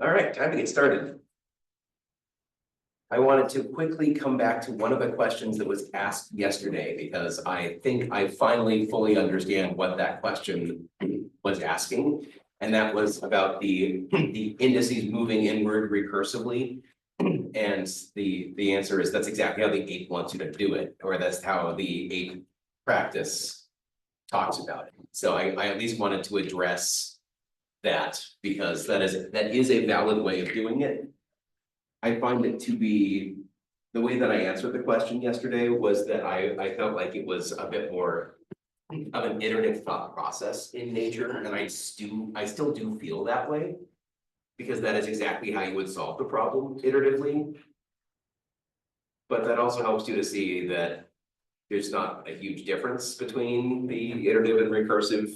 All right, time to get started. I wanted to quickly come back to one of the questions that was asked yesterday because I think I finally fully understand what that question was asking. And that was about the indices moving inward recursively. And the answer is that's exactly how the ape wants you to do it, or that's how the ape practice talks about it. So I at least wanted to address that because that is a valid way of doing it. I find it to be, the way that I answered the question yesterday was that I felt like it was a bit more of an iterative thought process in nature, and I still do feel that way. Because that is exactly how you would solve the problem iteratively. But that also helps you to see that there's not a huge difference between the iterative and recursive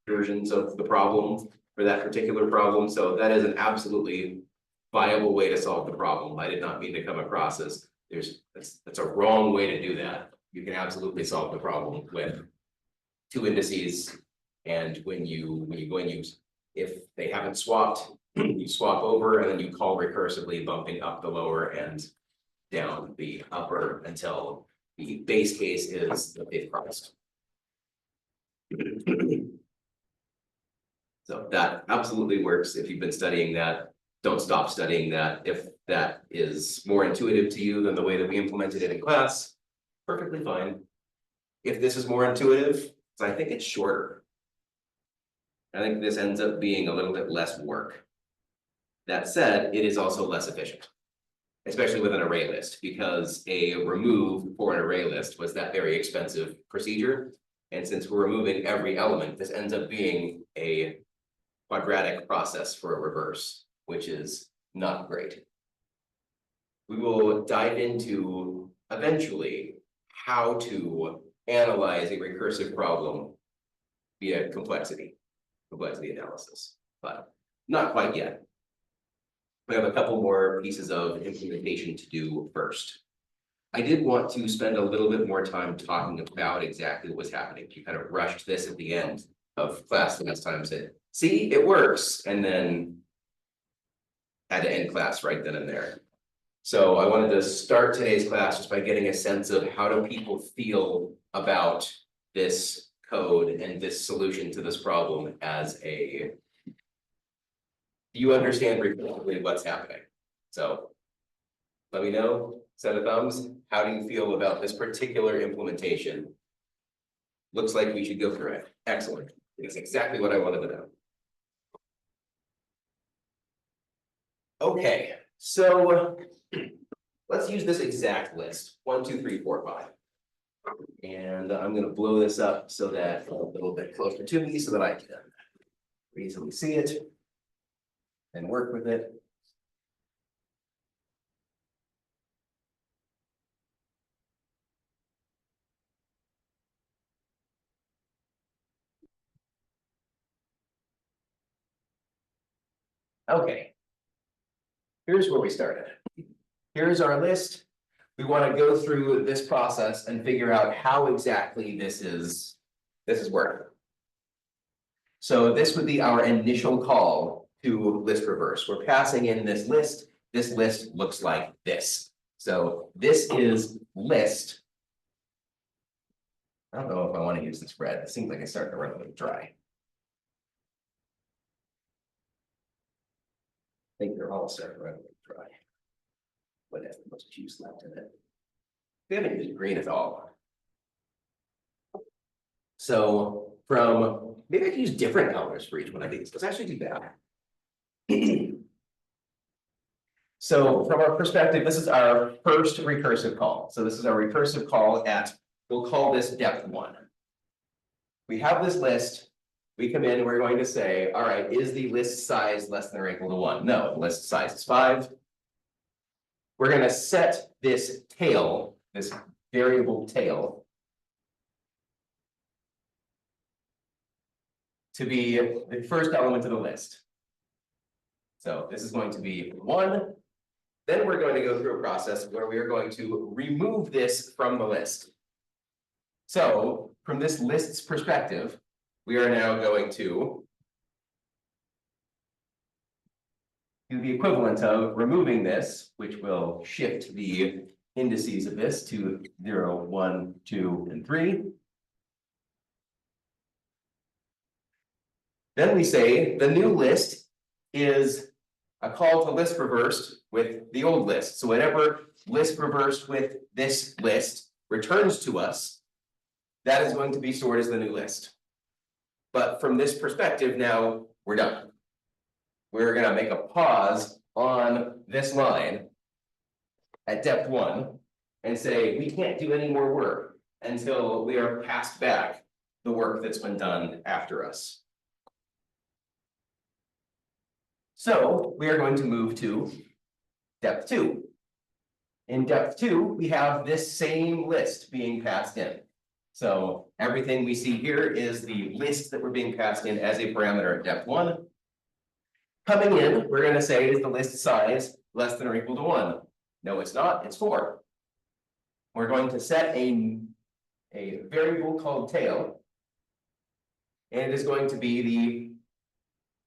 versions of the problem for that particular problem. So that is an absolutely viable way to solve the problem. I did not mean to come across as that's a wrong way to do that. You can absolutely solve the problem with two indices, and when you go and use, if they haven't swapped, you swap over and then you call recursively, bumping up the lower and down the upper until the base case is that they've crossed. So that absolutely works. If you've been studying that, don't stop studying that. If that is more intuitive to you than the way that we implemented it in class, perfectly fine. If this is more intuitive, I think it's shorter. I think this ends up being a little bit less work. That said, it is also less efficient, especially with an array list, because a remove for an array list was that very expensive procedure. And since we're removing every element, this ends up being a quadratic process for a reverse, which is not great. We will dive into eventually how to analyze a recursive problem via complexity analysis, but not quite yet. We have a couple more pieces of implementation to do first. I did want to spend a little bit more time talking about exactly what was happening. You kind of rushed this at the end of class last time, said, see, it works, and then had to end class right then and there. So I wanted to start today's class just by getting a sense of how do people feel about this code and this solution to this problem as a, do you understand briefly what's happening? So let me know, set of thumbs. How do you feel about this particular implementation? Looks like we should go through it. Excellent. It's exactly what I wanted to know. Okay, so let's use this exact list. 1, 2, 3, 4, 5. And I'm going to blow this up so that a little bit closer to me so that I can easily see it and work with it. Okay. Here's where we started. Here's our list. We want to go through this process and figure out how exactly this is working. So this would be our initial call to list reverse. We're passing in this list. This list looks like this. So this is list. I don't know if I want to use this spread. It seems like it's starting to run a little dry. I think they're all starting to run a little dry. What has the most juice left in it? We haven't used green at all. So from, maybe I can use different colors for each one of these. Let's actually do that. So from our perspective, this is our first recursive call. So this is our recursive call at, we'll call this depth 1. We have this list. We come in and we're going to say, all right, is the list size less than or equal to 1? No, the list size is 5. We're going to set this tail, this variable tail, to be the first element of the list. So this is going to be 1. Then we're going to go through a process where we are going to remove this from the list. So from this list's perspective, we are now going to do the equivalent of removing this, which will shift the indices of this to 0, 1, 2, and 3. Then we say the new list is a call to list reversed with the old list. So whatever list reversed with this list returns to us, that is going to be stored as the new list. But from this perspective, now we're done. We're going to make a pause on this line at depth 1 and say we can't do any more work until we are passed back the work that's been done after us. So we are going to move to depth 2. In depth 2, we have this same list being passed in. So everything we see here is the list that we're being passed in as a parameter at depth 1. Coming in, we're going to say is the list size less than or equal to 1? No, it's not, it's 4. We're going to set a variable called tail. And it is going to be the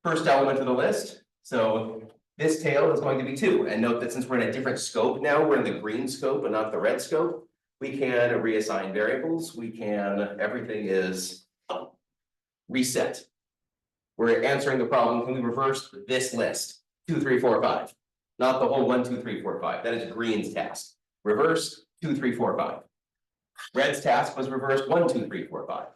first element of the list. So this tail is going to be 2. And note that since we're in a different scope now, we're in the green scope and not the red scope, we can reassign variables. We can, everything is reset. We're answering the problem, can we reverse this list? 2, 3, 4, 5. Not the whole 1, 2, 3, 4, 5. That is green's task. Reverse 2, 3, 4, 5. Red's task was reverse 1, 2, 3, 4, 5.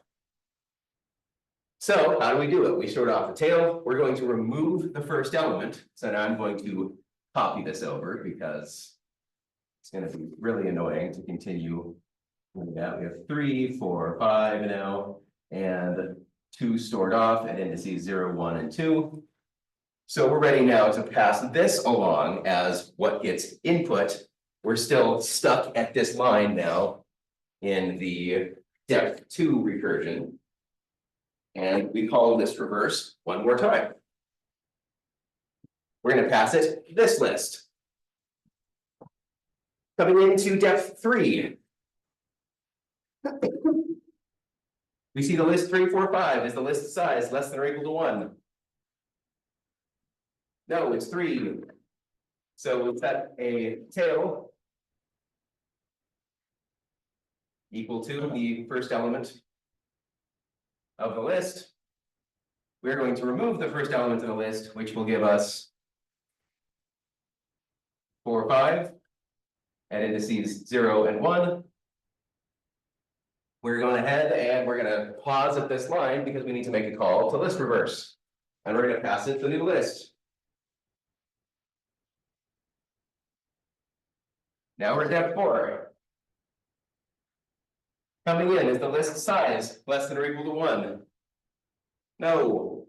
So how do we do it? We start off the tail. We're going to remove the first element. So now I'm going to copy this over because it's going to be really annoying to continue with that. We have 3, 4, 5 now, and 2 stored off at indices 0, 1, and 2. So we're ready now to pass this along as what gets input. We're still stuck at this line now in the depth 2 recursion. And we call this reverse one more time. We're going to pass it this list. Coming into depth 3. We see the list 3, 4, 5 is the list size less than or equal to 1. No, it's 3. So we'll set a tail equal to the first element of the list. We're going to remove the first element of the list, which will give us 4, 5 at indices 0 and 1. We're going ahead and we're going to pause at this line because we need to make a call to list reverse. And we're going to pass it to the new list. Now we're at depth 4. Coming in is the list size less than or equal to 1? No.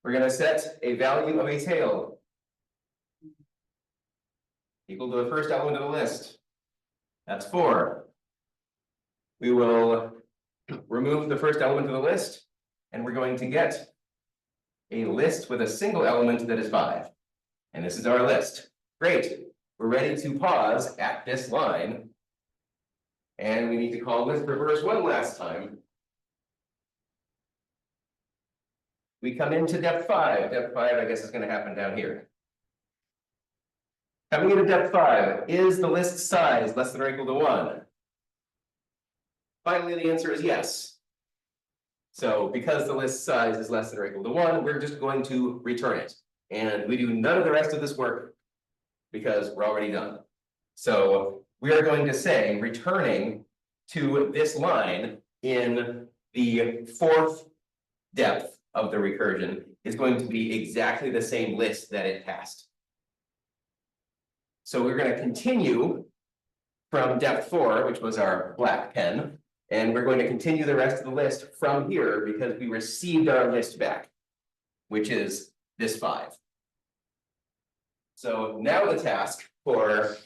We're going to set a value of a tail equal to the first element of the list. That's 4. We will remove the first element of the list, and we're going to get a list with a single element that is 5. And this is our list. Great. We're ready to pause at this line. And we need to call list reverse one last time. We come into depth 5. Depth 5, I guess, is going to happen down here. Coming into depth 5, is the list size less than or equal to 1? Finally, the answer is yes. So because the list size is less than or equal to 1, we're just going to return it. And we do none of the rest of this work because we're already done. So we are going to say returning to this line in the 4th depth of the recursion is going to be exactly the same list that it passed. So we're going to continue from depth 4, which was our black pen, and we're going to continue the rest of the list from here because we received our list back, which is this 5. So now the task for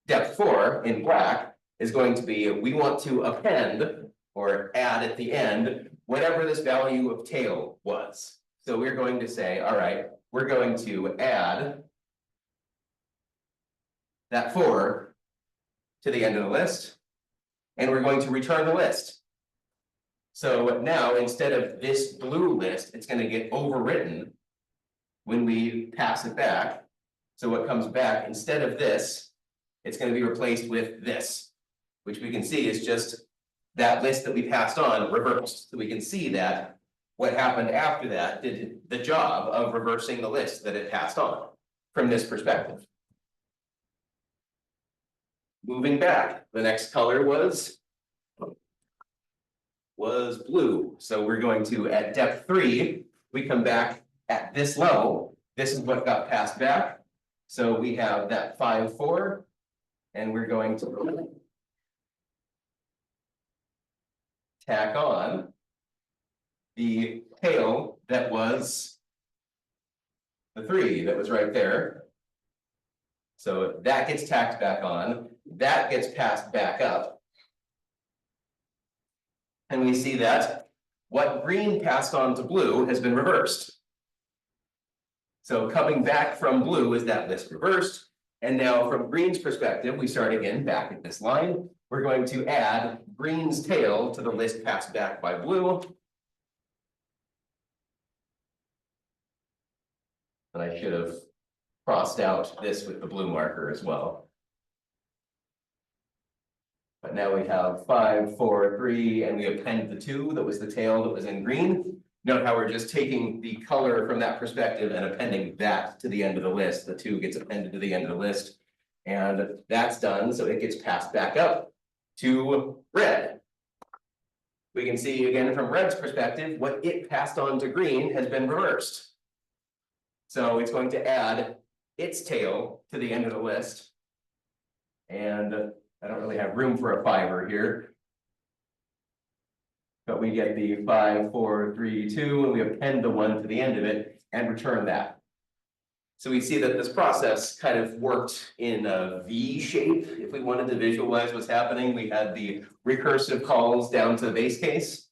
depth 4 in black is going to be, we want to append or add at the end whatever this value of tail was. So we're going to say, all right, we're going to add that 4 to the end of the list, and we're going to return the list. So now instead of this blue list, it's going to get overwritten when we pass it back. So what comes back, instead of this, it's gonna be replaced with this, which we can see is just that list that we passed on reversed. So we can see that what happened after that did the job of reversing the list that it passed on from this perspective. Moving back, the next color was blue. So we're going to, at depth 3, we come back at this level. This is what got passed back. So we have that 5, 4, and we're going to tack on the tail that was the 3 that was right there. So that gets tacked back on, that gets passed back up. And we see that what green passed on to blue has been reversed. So coming back from blue is that list reversed. And now from green's perspective, we start again back at this line. We're going to add green's tail to the list passed back by blue. And I should have crossed out this with the blue marker as well. But now we have 5, 4, 3, and we append the 2 that was the tail that was in green. Note how we're just taking the color from that perspective and appending that to the end of the list. The 2 gets appended to the end of the list. And that's done, so it gets passed back up to red. We can see again from red's perspective, what it passed on to green has been reversed. So it's going to add its tail to the end of the list. And I don't really have room for a 5er here. But we get the 5, 4, 3, 2, and we append the 1 to the end of it and return that. So we see that this process kind of worked in a V shape. If we wanted to visualize what's happening, we had the recursive calls down to the base case.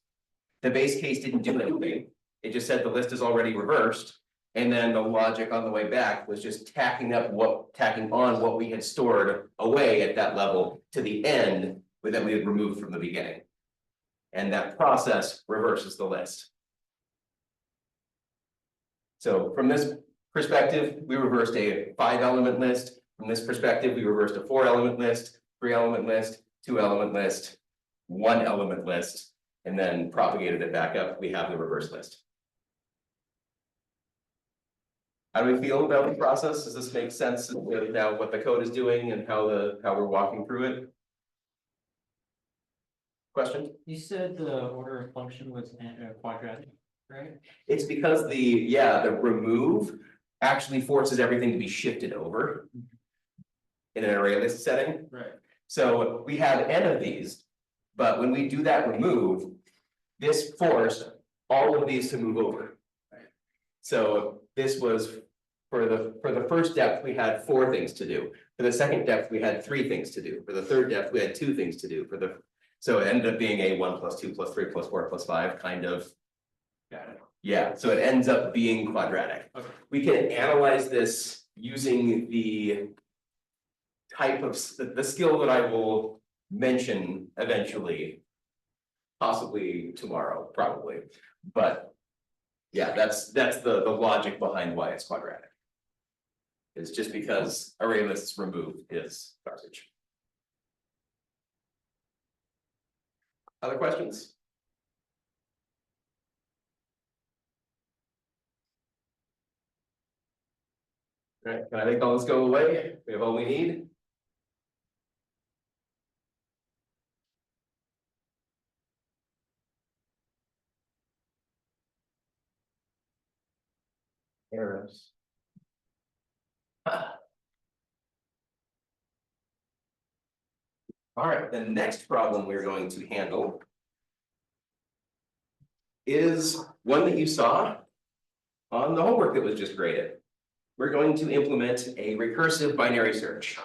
The base case didn't do anything. It just said the list is already reversed. And then the logic on the way back was just tacking on what we had stored away at that level to the end that we had removed from the beginning. And that process reverses the list. So from this perspective, we reversed a 5-element list. From this perspective, we reversed a 4-element list, 3-element list, 2-element list, 1-element list, and then propagated it back up. We have the reverse list. How do we feel about the process? Does this make sense with now what the code is doing and how we're walking through it? Question? You said the order of function was quadratic, right? It's because the remove actually forces everything to be shifted over in an array list setting. Right. So we have n of these, but when we do that remove, this forced all of these to move over. Right. So this was for the first depth, we had 4 things to do. For the second depth, we had 3 things to do. For the third depth, we had 2 things to do. So it ended up being a 1 + 2 + 3 + 4 + 5 kind of. got it. Yeah, so it ends up being quadratic. Okay. We can analyze this using the type of the skill that I will mention eventually, possibly tomorrow, probably. But yeah, that's the logic behind why it's quadratic. It's just because array lists removed is garbage. Other questions? All right, can I make all this go away? We have all we need. Arrows. All right, the next problem we're going to handle is one that you saw on the homework that was just graded. We're going to implement a recursive binary search.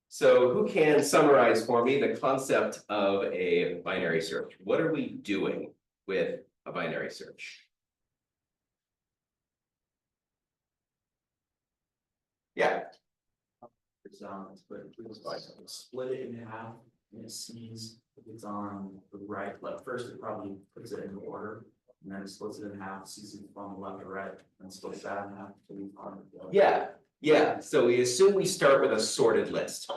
So who can summarize for me the concept of a binary search? What are we doing with a binary search? Yeah. It's split it in half and it sees if it's on the right left. First, it probably puts it in order and then splits it in half, sees it from the left or right, and splits that in half to be on the. Yeah, so we assume we start with a sorted list.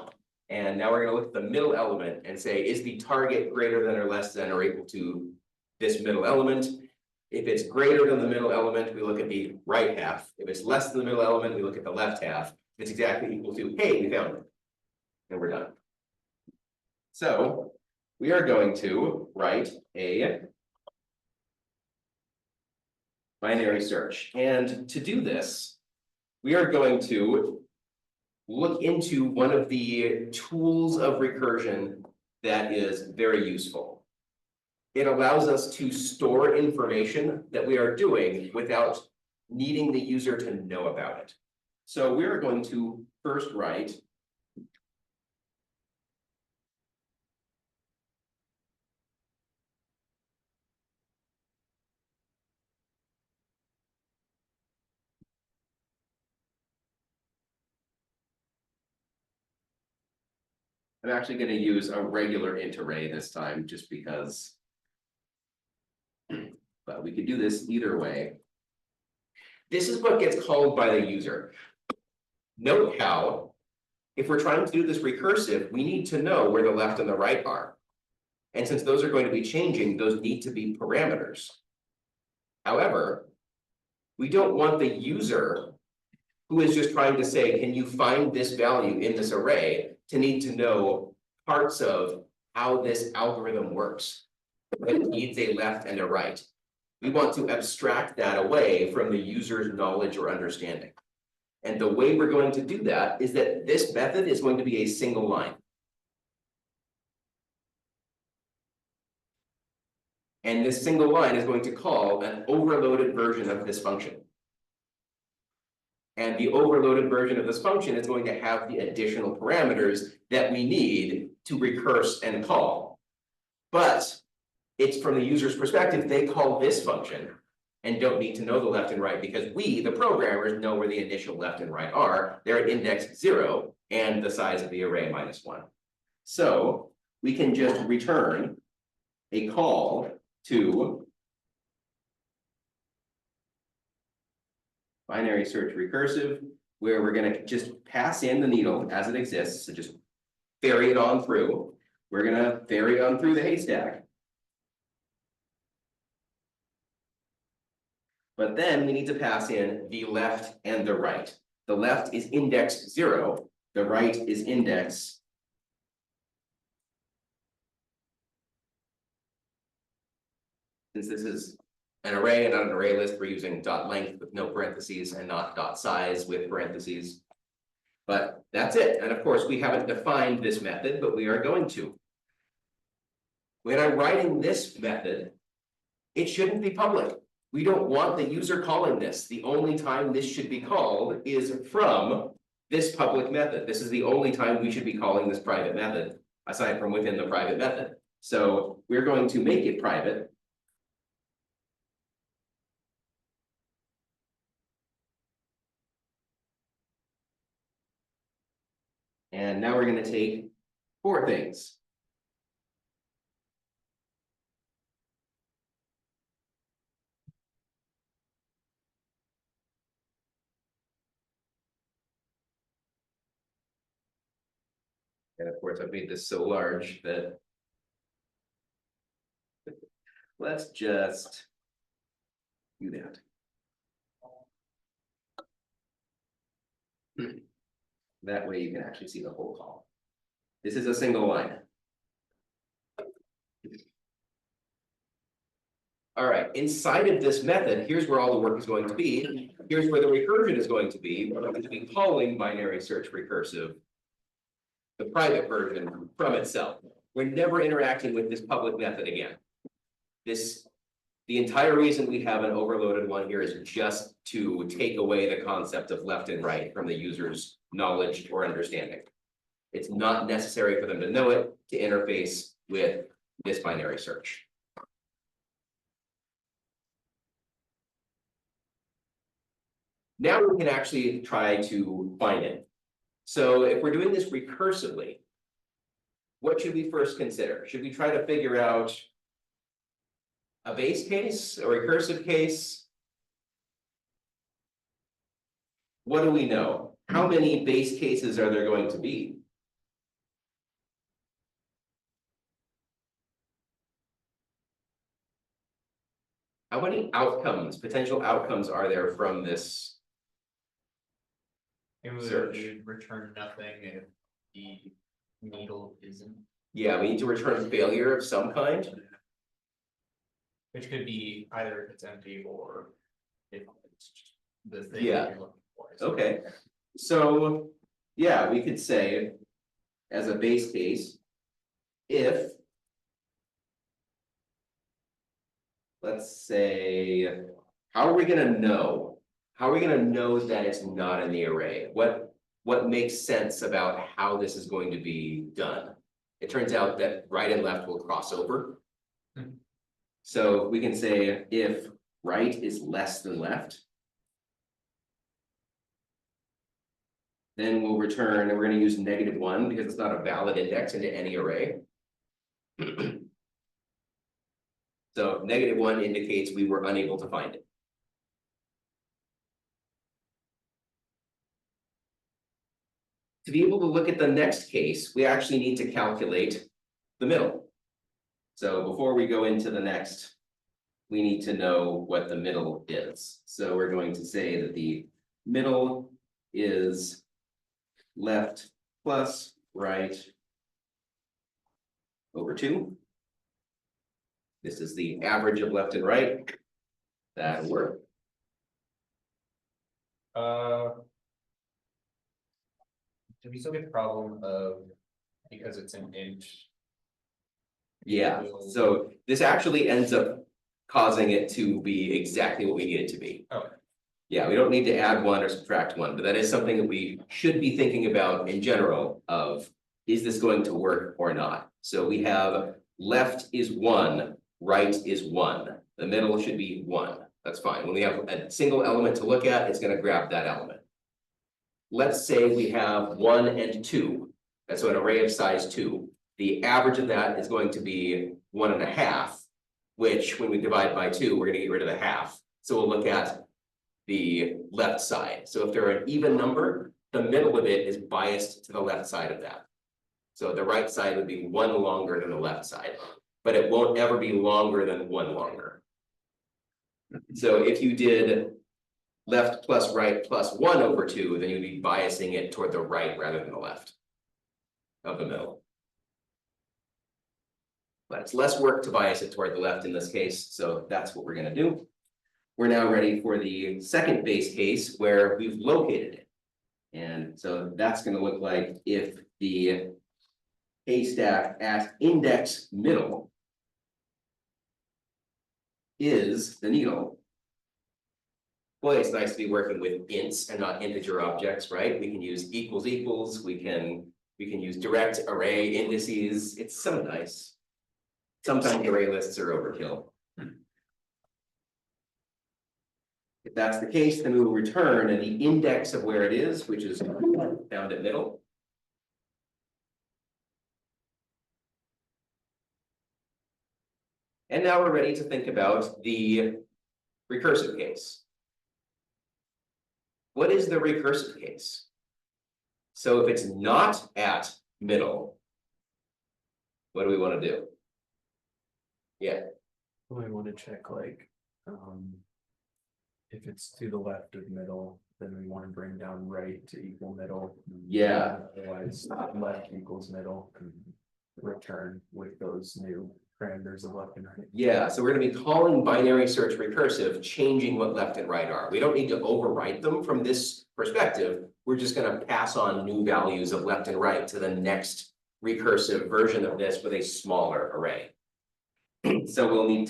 And now we're gonna look at the middle element and say, is the target greater than or less than or equal to this middle element? If it's greater than the middle element, we look at the right half. If it's less than the middle element, we look at the left half. If it's exactly equal to, hey, we found it. And we're done. So we are going to write a binary search. And to do this, we are going to look into one of the tools of recursion that is very useful. It allows us to store information that we are doing without needing the user to know about it. So we are going to first write I'm actually going to use a regular int array this time just because. But we could do this either way. This is what gets called by the user. Note how, if we're trying to do this recursive, we need to know where the left and the right are. And since those are going to be changing, those need to be parameters. However, we don't want the user who is just trying to say, can you find this value in this array, to need to know parts of how this algorithm works. It needs a left and a right. We want to abstract that away from the user's knowledge or understanding. And the way we're going to do that is that this method is going to be a single line. And this single line is going to call an overloaded version of this function. And the overloaded version of this function is going to have the additional parameters that we need to recurse and call. But it's from the user's perspective, they call this function and don't need to know the left and right because we, the programmers, know where the initial left and right are. They're at index 0 and the size of the array -1. So we can just return a call to binary search recursive, where we're going to just pass in the needle as it exists, so just ferry it on through. We're going to ferry on through the haystack. But then we need to pass in the left and the right. The left is index 0, the right is index. Since this is an array and not an array list, we're using dot length with no parentheses and not dot size with parentheses. But that's it. And of course, we haven't defined this method, but we are going to. When I'm writing this method, it shouldn't be public. We don't want the user calling this. The only time this should be called is from this public method. This is the only time we should be calling this private method, aside from within the private method. So we're going to make it private. And now we're going to take 4 things. And of course, I've made this so large that let's just do that. That way you can actually see the whole call. This is a single line. All right, inside of this method, here's where all the work is going to be. Here's where the recursion is going to be. We're going to be calling binary search recursive, the private version from itself. We're never interacting with this public method again. The entire reason we have an overloaded one here is just to take away the concept of left and right from the user's knowledge or understanding. It's not necessary for them to know it to interface with this binary search. Now we can actually try to find it. So if we're doing this recursively, what should we first consider? Should we try to figure out a base case, a recursive case. What do we know? How many base cases are there going to be? How many outcomes, potential outcomes are there from this? It would Search. return nothing if the needle isn't, Yeah, we need to return failure of some kind. which could be either if it's empty or if it's just the thing Yeah. that you're looking for. Okay, so, yeah, we could say as a base case, if. Let's say, how are we gonna know? How are we gonna know that it's not in the array? What makes sense about how this is going to be done? It turns out that right and left will cross over. Hmm. So we can say if right is less than left. Then we'll return, and we're gonna use -1 because it's not a valid index into any array. So -1 indicates we were unable to find it. To be able to look at the next case, we actually need to calculate the middle. So before we go into the next, we need to know what the middle is. So we're going to say that the middle is left plus right over 2. This is the average of left and right. That'll work. Do we still get the problem of, because it's an inch? Yeah, so this actually ends up causing it to be exactly what we need it to be. Okay. Yeah, we don't need to add 1 or subtract 1, but that is something that we should be thinking about in general of, is this going to work or not? So we have left is 1, right is 1. The middle should be 1. That's fine. When we have a single element to look at, it's gonna grab that element. Let's say we have 1 and 2. That's an array of size 2. The average of that is going to be 1.5, which when we divide by 2, we're gonna get rid of the half. So we'll look at the left side. So if they're an even number, the middle of it is biased to the left side of that. So the right side would be 1 longer than the left side, but it won't ever be longer than 1 longer. So if you did left plus right plus 1 over 2, then you'd be biasing it toward the right rather than the left of the middle. But it's less work to bias it toward the left in this case, so that's what we're gonna do. We're now ready for the second base case where we've located it. And so that's gonna look like if the haystack at index middle is the needle. Boy, it's nice to be working with ints and not integer objects, right? We can use equals equals, we can use direct array indices. It's so nice. Sometimes array lists are overkill. If that's the case, then we will return the index of where it is, which is found at middle. And now we're ready to think about the recursive case. What is the recursive case? So if it's not at middle, what do we want to do? Yeah, We want to check like, if it's to the left of middle, then we want to bring down right to equal middle. yeah, Otherwise, left equals middle, and return with those new parameters of left and right. yeah. So we're going to be calling binary search recursive, changing what left and right are. We don't need to overwrite them from this perspective. We're just going to pass on new values of left and right to the next recursive version of this with a smaller array. So we'll need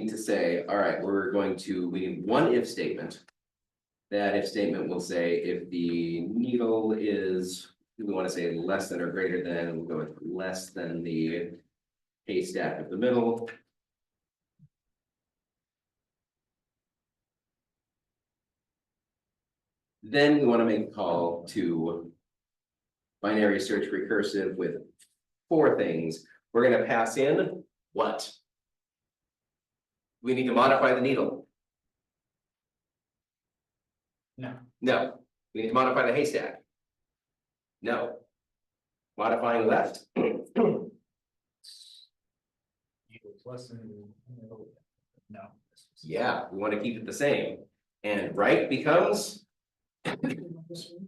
to say, all right, we need one if statement. That if statement will say if the needle is, we want to say less than or greater than, we'll go with less than the haystack of the middle. Then we want to make a call to binary search recursive with 4 things. We're going to pass in What? We need to modify the needle. No, No. We need to modify the haystack. No. Modifying left. equals less than, no. Yeah, we want to keep it the same. And right becomes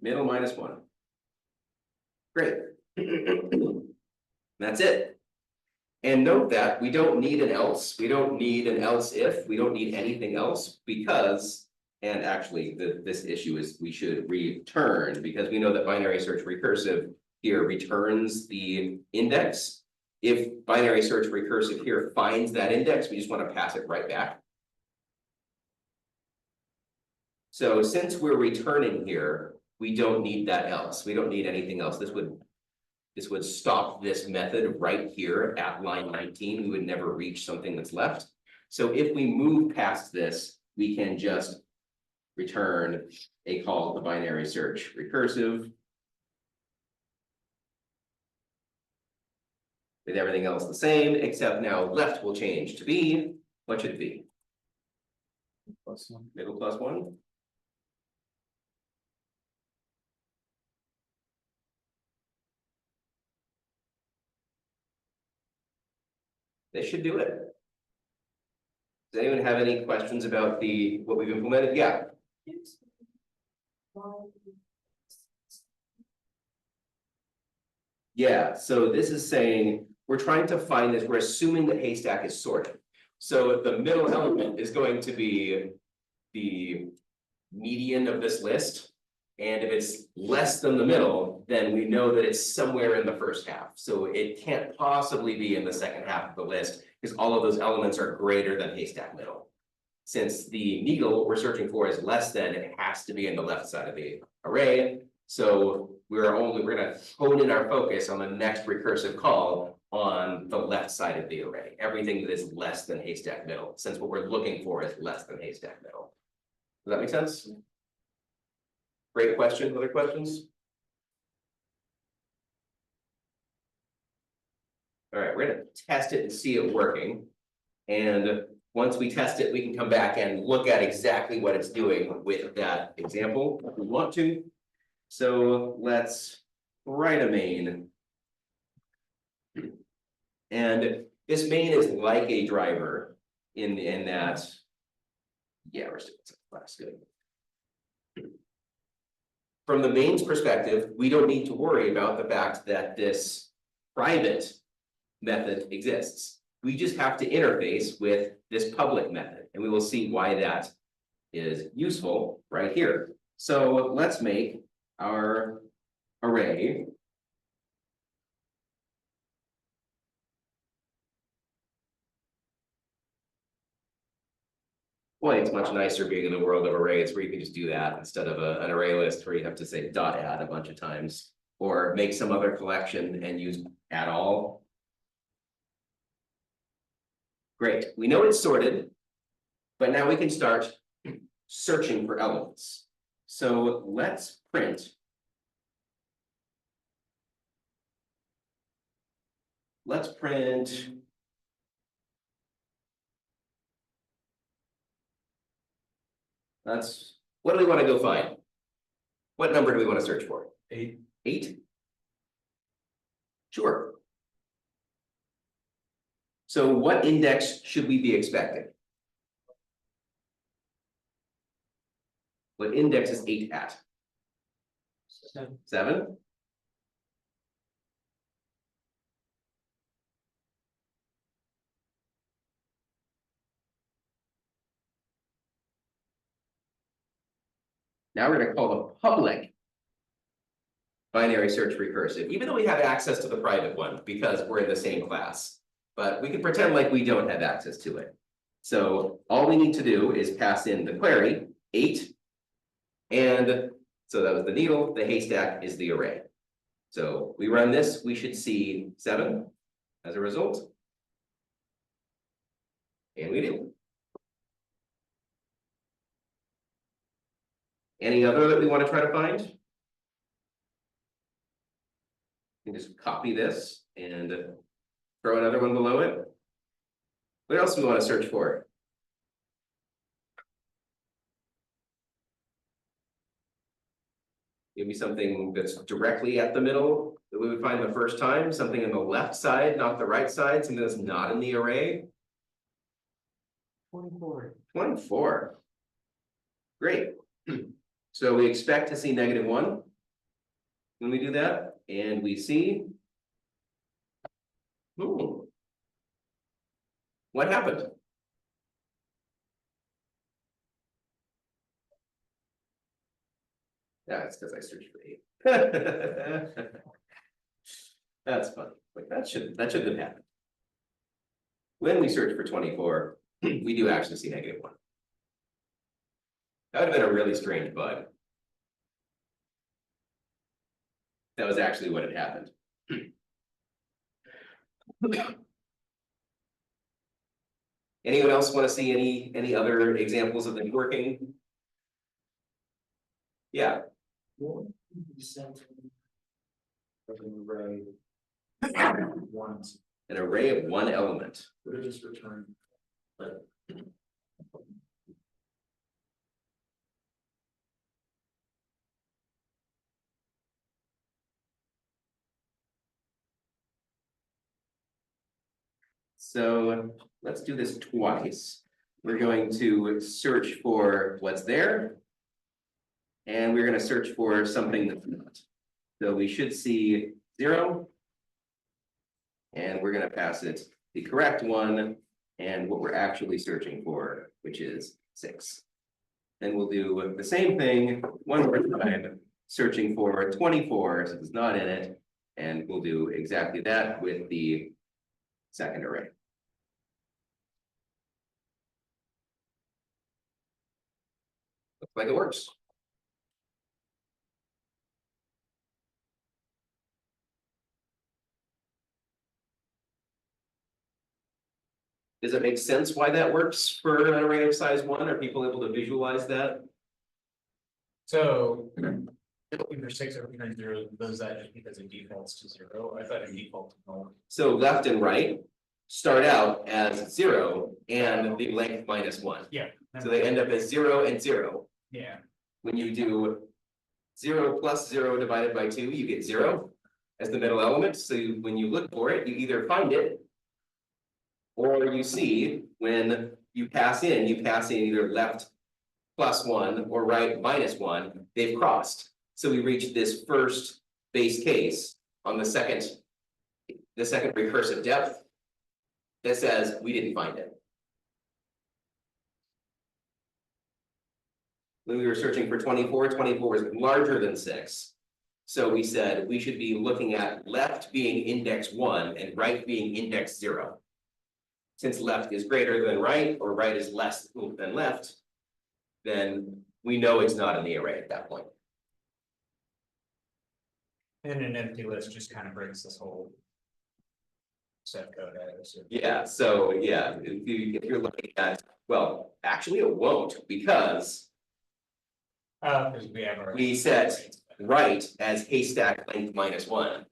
middle minus one. Great. That's it. And note that we don't need an else, we don't need an else if, we don't need anything else because, and actually this issue is we should return because we know that binary search recursive here returns the index. If binary search recursive here finds that index, we just want to pass it right back. So since we're returning here, we don't need that else. We don't need anything else. This would stop this method right here at line 19. We would never reach something that's left. So if we move past this, we can just return a call to binary search recursive. With everything else the same, except now left will change to be, what should it be? Plus one. Middle plus one? This should do it. Does anyone have any questions about what we've implemented? Yeah. Yeah, so this is saying, we're trying to find this, we're assuming that haystack is sorted. So the middle element is going to be the median of this list. And if it's less than the middle, then we know that it's somewhere in the first half. So it can't possibly be in the second half of the list because all of those elements are greater than haystack middle. Since the needle we're searching for is less than, it has to be in the left side of the array. So we're gonna hone in our focus on the next recursive call on the left side of the array. Everything that is less than haystack middle, since what we're looking for is less than haystack middle. Does that make sense? Great question. Other questions? All right, we're gonna test it and see it working. And once we test it, we can come back and look at exactly what it's doing with that example if we want to. So let's write a main. And this main is like a driver in that, yeah, we're still class good. From the main's perspective, we don't need to worry about the fact that this private method exists. We just have to interface with this public method, and we will see why that is useful right here. So let's make our array boy, it's much nicer being in the world of arrays where you can just do that instead of an array list where you have to say dot add a bunch of times or make some other collection and use add all. Great, we know it's sorted, but now we can start searching for elements. So let's print. Let's print. What do we want to go find? What number do we want to search for? 8. 8? Sure. So what index should we be expecting? What index is 8 at? 7? Now we're going to call the public binary search recursive, even though we have access to the private one because we're in the same class. But we can pretend like we don't have access to it. So all we need to do is pass in the query 8. And so that was the needle, the haystack is the array. So we run this, we should see 7 as a result. And we do. Any other that we want to try to find? You can just copy this and throw another one below it. What else do we want to search for? Maybe something that's directly at the middle that we would find the first time, something in the left side, not the right side, something that's not in the array. 24. 24. Great. So we expect to see -1 when we do that, and we see. What happened? Yeah, it's because I searched for 8. That's funny. Like that shouldn't have happened. When we search for 24, we do actually see -1. That would have been a really strange bug. That was actually what had happened. Anyone else want to see any other examples of them working? Yeah, an array of one element. Would it just return? But So let's do this twice. We're going to search for what's there. And we're going to search for something that's not. So we should see 0. And we're going to pass it the correct one and what we're actually searching for, which is 6. Then we'll do the same thing one more time, searching for 24, so it's not in it. And we'll do exactly that with the second array. Looks like it works. Does it make sense why that works for an array of size 1? Are people able to visualize that? So. Looking for 6 or 0, does that just because it defaults to 0? I thought it defaulted to 0. So left and right start out as 0 and the length -1. Yeah. So they end up as 0 and 0. Yeah. When you do 0 plus 0 divided by 2, you get 0 as the middle element. So when you look for it, you either find it or you see when you pass in either left +1 or right -1, they've crossed. So we reach this first base case on the second recursive depth that says we didn't find it. When we were searching for 24, 24 is larger than 6. So we said we should be looking at left being index 1 and right being index 0. Since left is greater than right, or right is less than left, then we know it's not in the array at that point. And an empty list just kind of breaks this whole set code out. Yeah, so yeah, if you're looking at, well, actually it won't, because Because we have our. we set right as haystack length -1.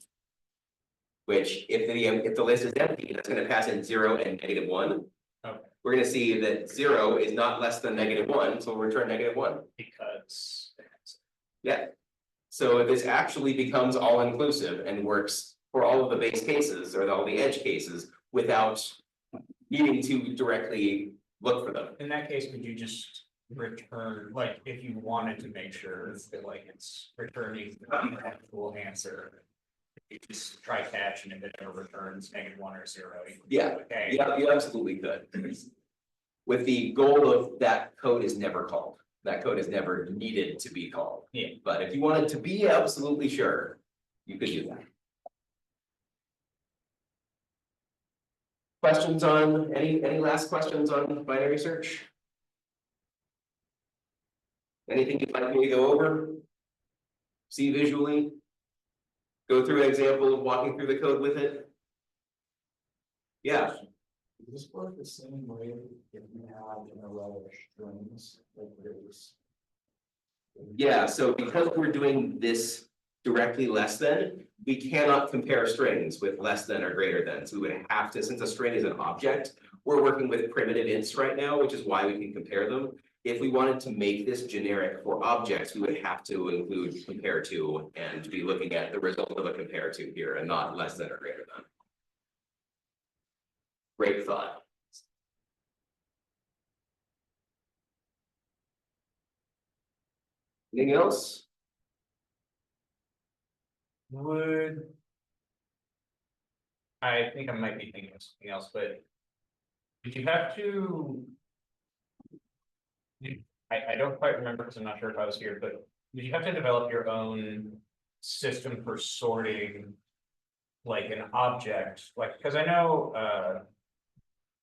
Which if the list is empty, that's gonna pass in 0 and -1. Okay. We're gonna see that 0 is not less than -1, so we'll return -1. Because. Yeah. So this actually becomes all inclusive and works for all of the base cases or all the edge cases without needing to directly look for them. In that case, could you just return, like, if you wanted to make sure that like it's returning the actual answer? You just try catch, and if it ever returns -1 or 0. you can Yeah, go, okay. Yeah, you absolutely could. With the goal of that code is never called. That code is never needed to be called. Yeah. But if you wanted to be absolutely sure, you could do that. Questions on, any last questions on binary search? Anything you'd like me to go over? See visually? Go through an example of walking through the code with it? Yeah. does this work the same way if you have an array of strings like this? Yeah, so because we're doing this directly less than, we cannot compare strings with less than or greater than. So we would have to, since a string is an object, we're working with primitive ints right now, which is why we can compare them. If we wanted to make this generic for objects, we would have to include compare to and be looking at the result of a compare to here and not less than or greater than. Great thought. Anything else? Would. I think I might be thinking of something else, but. Did you have to? I don't quite remember because I'm not sure if I was here, but did you have to develop your own system for sorting? Like an object, like, because I know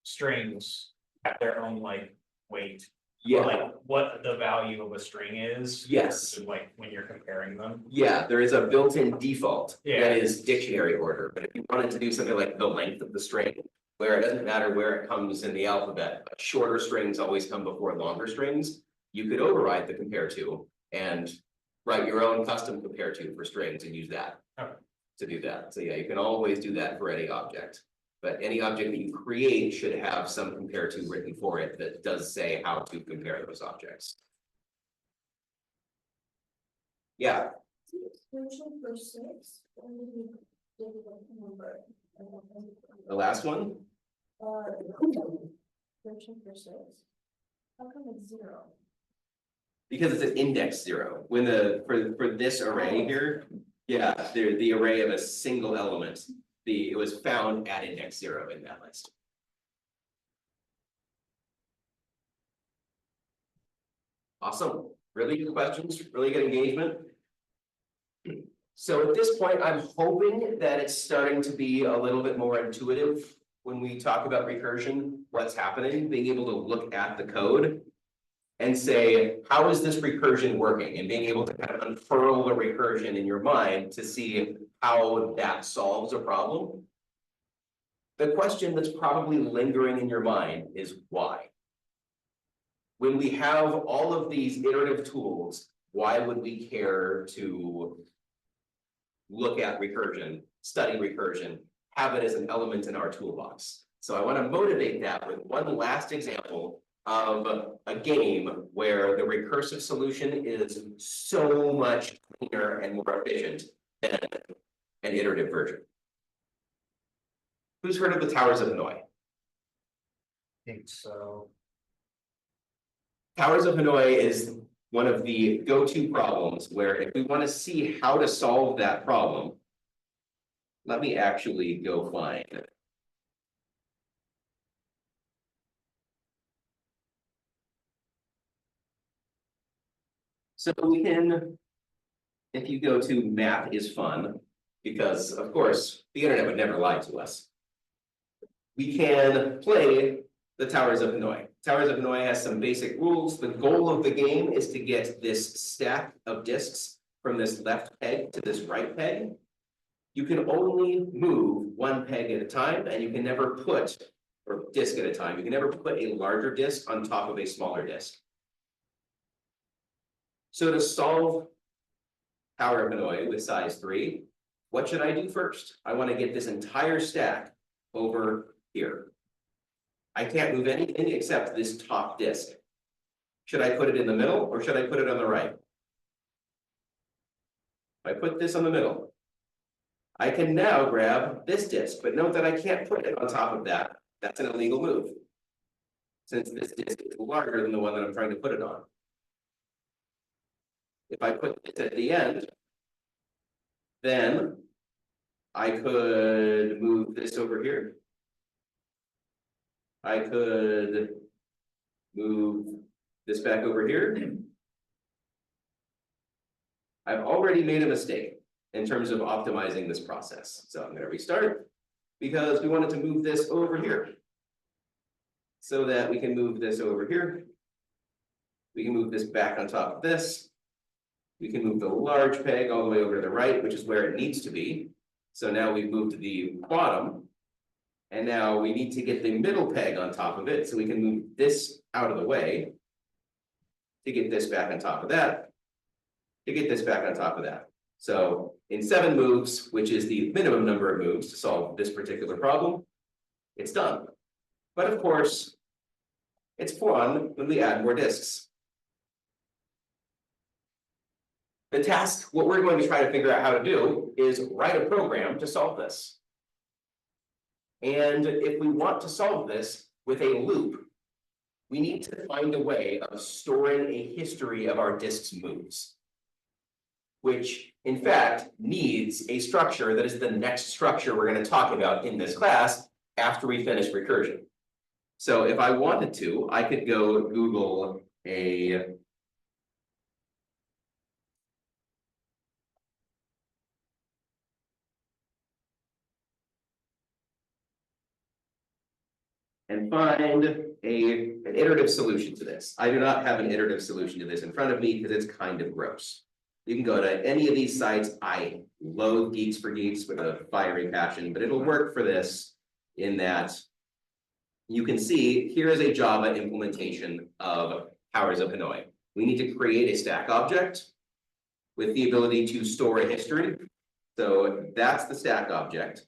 strings have their own like weight. Yeah, Like what the value of a string is. Yes. versus, like when you're comparing them. yeah, there is a built-in default Yeah. that is dictionary order, but if you wanted to do something like the length of the string, where it doesn't matter where it comes in the alphabet, but shorter strings always come before longer strings, you could override the compare to and write your own custom compare to for strings and use that. Okay. To do that, so yeah, you can always do that for any object. But any object that you create should have some compare to written for it that does say how to compare those objects. Yeah, Version for 6, when did you give it a number? the last one, Version for 6. How come it's 0? because it's an index 0, when the, for this array here. Yeah, the array of a single element, it was found at index 0 in that list. Awesome, really good questions, really good engagement. So at this point, I'm hoping that it's starting to be a little bit more intuitive when we talk about recursion, what's happening, being able to look at the code and say, how is this recursion working? And being able to kind of unfurl the recursion in your mind to see how that solves a problem. The question that's probably lingering in your mind is why? When we have all of these iterative tools, why would we care to look at recursion, study recursion, have it as an element in our toolbox? So I want to motivate that with one last example of a game where the recursive solution is so much cleaner and more efficient than an iterative version. Who's heard of the Towers of Hanoi? Think so. Towers of Hanoi is one of the go-to problems where if we want to see how to solve that problem, let me actually go find it. So we can, if you go to math is fun, because of course, the internet would never lie to us. We can play the Towers of Hanoi. Towers of Hanoi has some basic rules. The goal of the game is to get this stack of discs from this left peg to this right peg. You can only move one peg at a time, and you can never put, or disc at a time, you can never put a larger disc on top of a smaller disc. So to solve Tower of Hanoi with size 3, what should I do first? I want to get this entire stack over here. I can't move anything except this top disc. Should I put it in the middle or should I put it on the right? If I put this on the middle, I can now grab this disc, but note that I can't put it on top of that. That's an illegal move, since this disc is larger than the one that I'm trying to put it on. If I put this at the end, then I could move this over here. I could move this back over here. I've already made a mistake in terms of optimizing this process. So I'm going to restart because we wanted to move this over here so that we can move this over here. We can move this back on top of this. We can move the large peg all the way over to the right, which is where it needs to be. So now we've moved to the bottom. And now we need to get the middle peg on top of it, so we can move this out of the way to get this back on top of that, to get this back on top of that. So in 7 moves, which is the minimum number of moves to solve this particular problem, it's done. But of course, it's fun when we add more disks. The task, what we're going to try to figure out how to do is write a program to solve this. And if we want to solve this with a loop, we need to find a way of storing a history of our disk's moves, which in fact needs a structure that is the next structure we're going to talk about in this class after we finish recursion. So if I wanted to, I could go Google a and find an iterative solution to this. I do not have an iterative solution to this in front of me because it's kind of gross. You can go to any of these sites. I loathe Geeks for Geeks with a fiery passion, but it'll work for this in that you can see here is a Java implementation of Towers of Hanoi. We need to create a stack object with the ability to store a history. So that's the stack object.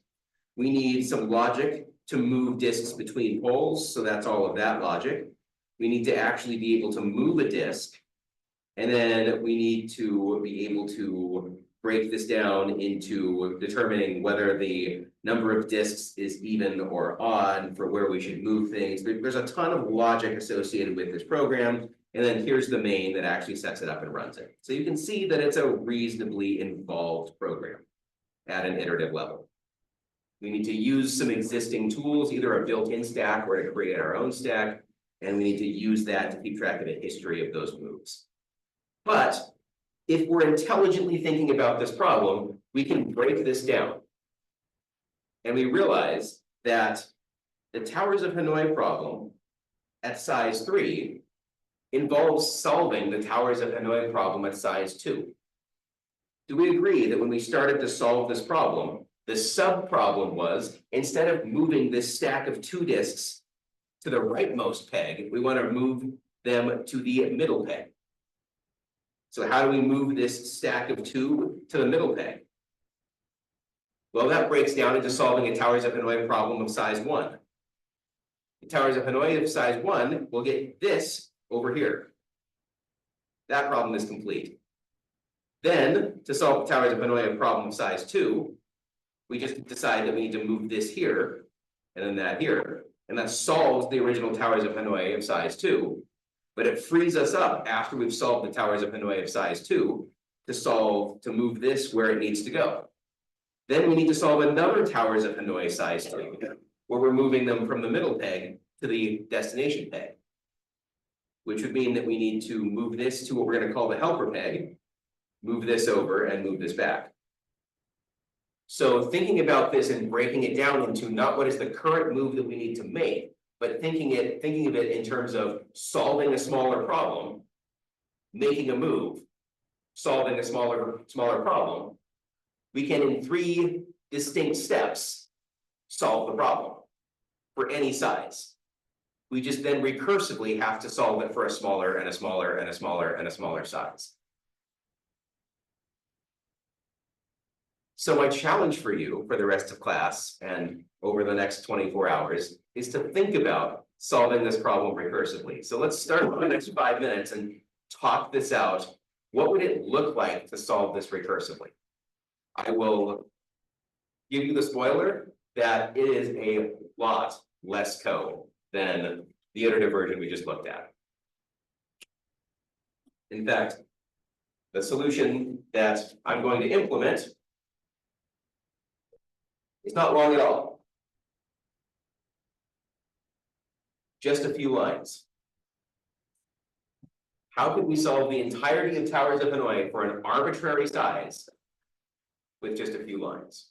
We need some logic to move disks between poles, so that's all of that logic. We need to actually be able to move a disk, and then we need to be able to break this down into determining whether the number of disks is even or odd for where we should move things. There's a ton of logic associated with this program, and then here's the main that actually sets it up and runs it. So you can see that it's a reasonably involved program at an iterative level. We need to use some existing tools, either a built-in stack or to create our own stack, and we need to use that to keep track of the history of those moves. But if we're intelligently thinking about this problem, we can break this down. And we realize that the Towers of Hanoi problem at size 3 involves solving the Towers of Hanoi problem at size 2. Do we agree that when we started to solve this problem, the sub-problem was, instead of moving this stack of 2 disks to the rightmost peg, we want to move them to the middle peg. So how do we move this stack of 2 to the middle peg? Well, that breaks down into solving a Towers of Hanoi problem of size 1. The Towers of Hanoi of size 1 will get this over here. That problem is complete. Then, to solve the Towers of Hanoi problem of size 2, we just decide that we need to move this here, and then that here, and that solves the original Towers of Hanoi of size 2, but it frees us up after we've solved the Towers of Hanoi of size 2 to move this where it needs to go. Then we need to solve another Towers of Hanoi size 2, where we're moving them from the middle peg to the destination peg, which would mean that we need to move this to what we're going to call the helper peg, move this over, and move this back. So thinking about this and breaking it down into not what is the current move that we need to make, but thinking of it in terms of solving a smaller problem, making a move, solving a smaller problem, we can in 3 distinct steps solve the problem for any size. We just then recursively have to solve it for a smaller and a smaller and a smaller and a smaller size. So my challenge for you for the rest of class and over the next 24 hours is to think about solving this problem recursively. So let's start for the next 5 minutes and talk this out. What would it look like to solve this recursively? I will give you the spoiler that it is a lot less code than the iterative version we just looked at. In fact, the solution that I'm going to implement is not long at all. Just a few lines. How could we solve the entirety of Towers of Hanoi for an arbitrary size with just a few lines?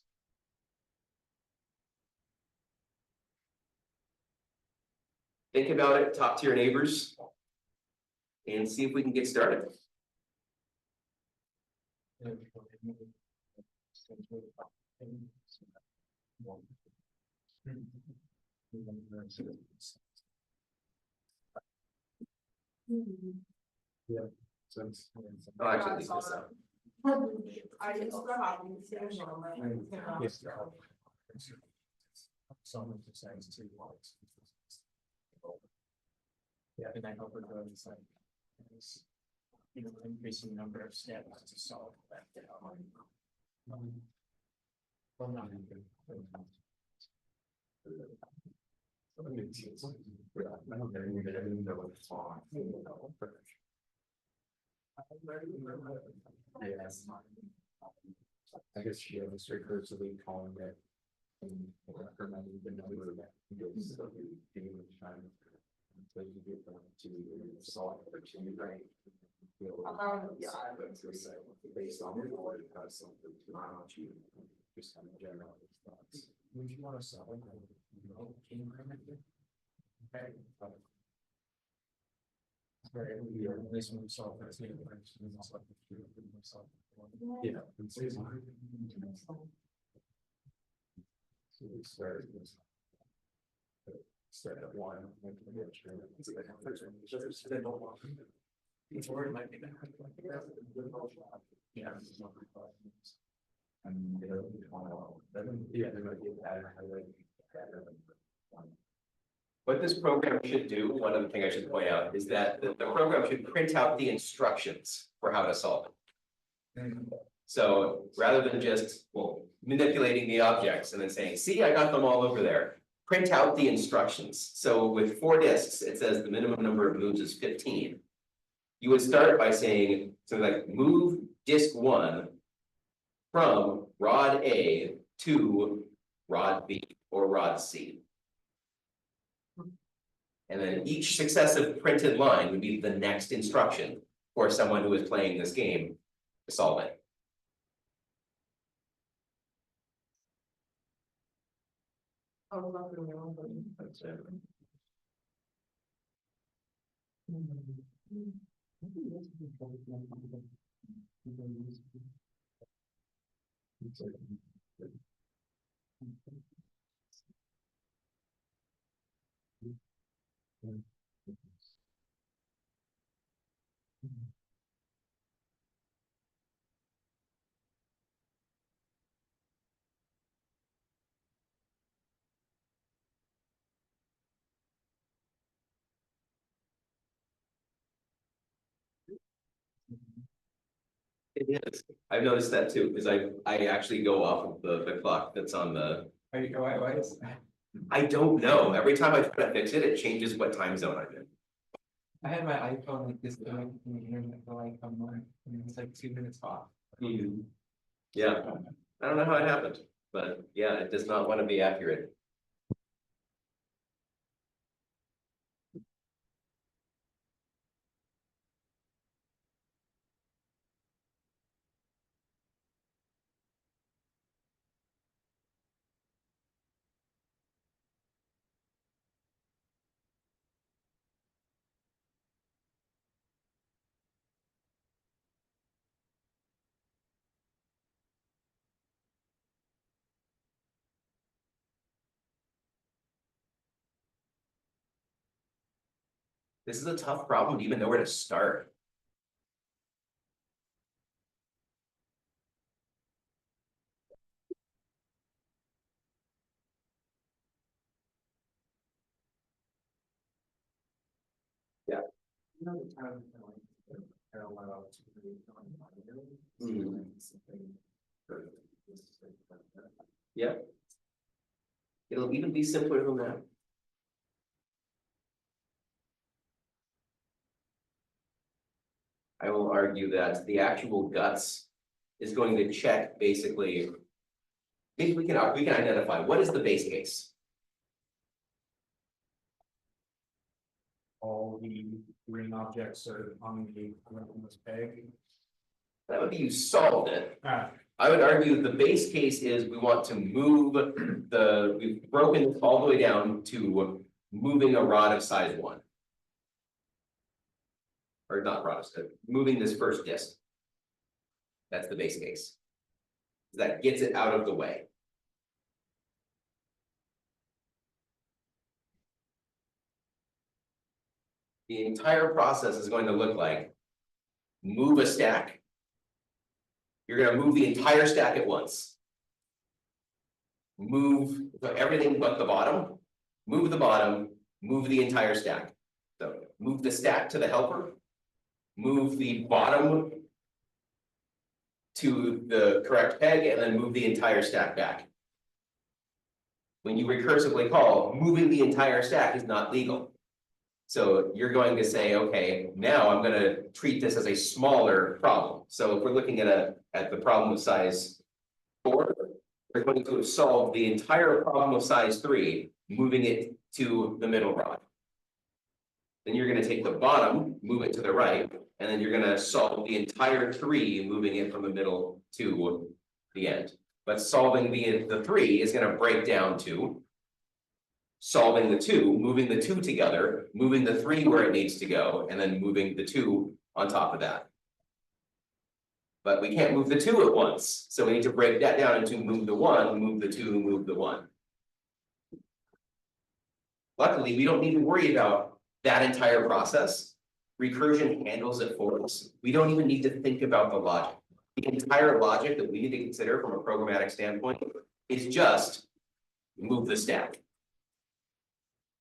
Think about it, talk to your neighbors, and see if we can get started. I'll actually leave this out. I just got off in the same moment. Some of the size 2 lots. Yeah, and I hope we're going to like. You know, increasing the number of steps to solve that. Well, not. Yes. I guess she was recursively calling it. And her not even know that he goes so he was trying to. So you get them to solve for two, right? Yeah. Based on it, or it has something to you, just kind of general thoughts. Would you want to sell it? Can you bring it? Okay. Sorry, this one solved. Yeah. So we started this. Start at one. Each word might be. Yeah. And yeah, there might be a pattern. What this program should do, one other thing I should point out, is that the program should print out the instructions for how to solve it. So rather than just, well, manipulating the objects and then saying, see, I got them all over there. Print out the instructions. So with 4 discs, it says the minimum number of moves is 15. You would start by saying something like move disc 1 from rod A to rod B or rod C. And then each successive printed line would be the next instruction for someone who is playing this game to solve it. It is. I've noticed that too, because I actually go off of the clock that's on the. Why is that? I don't know. Every time I try to fix it, it changes what time zone I'm in. I had my iPhone like this going from the internet for like a month, and it's like 2 minutes off. Yeah, I don't know how it happened, but yeah, it does not want to be accurate. This is a tough problem to even know where to start. Yeah. It'll even be simpler than that. I will argue that the actual guts is going to check basically. Maybe we can identify what is the base case. All the ring objects are on this peg. That would be you solved it. Ah, I would argue the base case is we want to move we've broken this all the way down to moving a rod of size 1. Or not rod, moving this first disc. That's the base case. That gets it out of the way. The entire process is going to look like move a stack. You're going to move the entire stack at once. Move everything but the bottom, move the entire stack. So move the stack to the helper. Move the bottom to the correct peg and then move the entire stack back. When you recursively call, moving the entire stack is not legal. So you're going to say, okay, now I'm gonna treat this as a smaller problem. So if we're looking at the problem of size 4, we're going to solve the entire problem of size 3, moving it to the middle rod. Then you're gonna take the bottom, move it to the right, and then you're gonna solve the entire 3, moving it from the middle to the end. But solving the 3 is gonna break down to solving the 2, moving the 2 together, moving the 3 where it needs to go, and then moving the 2 on top of that. But we can't move the 2 at once, so we need to break that down into move the 1, move the 2, move the 1. Luckily, we don't need to worry about that entire process. Recursion handles it for us. We don't even need to think about the logic. The entire logic that we need to consider from a programmatic standpoint is just move the stack.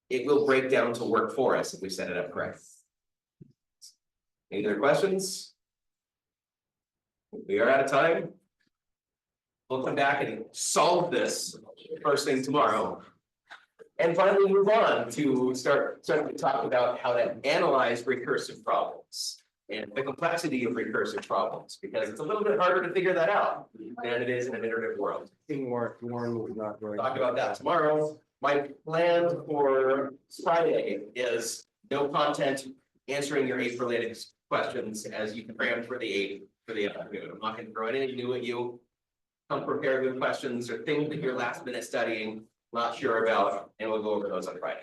It will break down to work for us if we set it up correct. Any other questions? We are out of time. We'll come back and solve this first thing tomorrow. And finally move on to start to talk about how to analyze recursive problems and the complexity of recursive problems, because it's a little bit harder to figure that out than it is in an iterative world. Warren was not going. Talk about that tomorrow. My plan for Friday is no content, answering your 8 related questions as you cram for the 8 for the afternoon. I'm not going to throw anything new at you. Come prepared with questions or things that you're last minute studying, not sure about, and we'll go over those on Friday.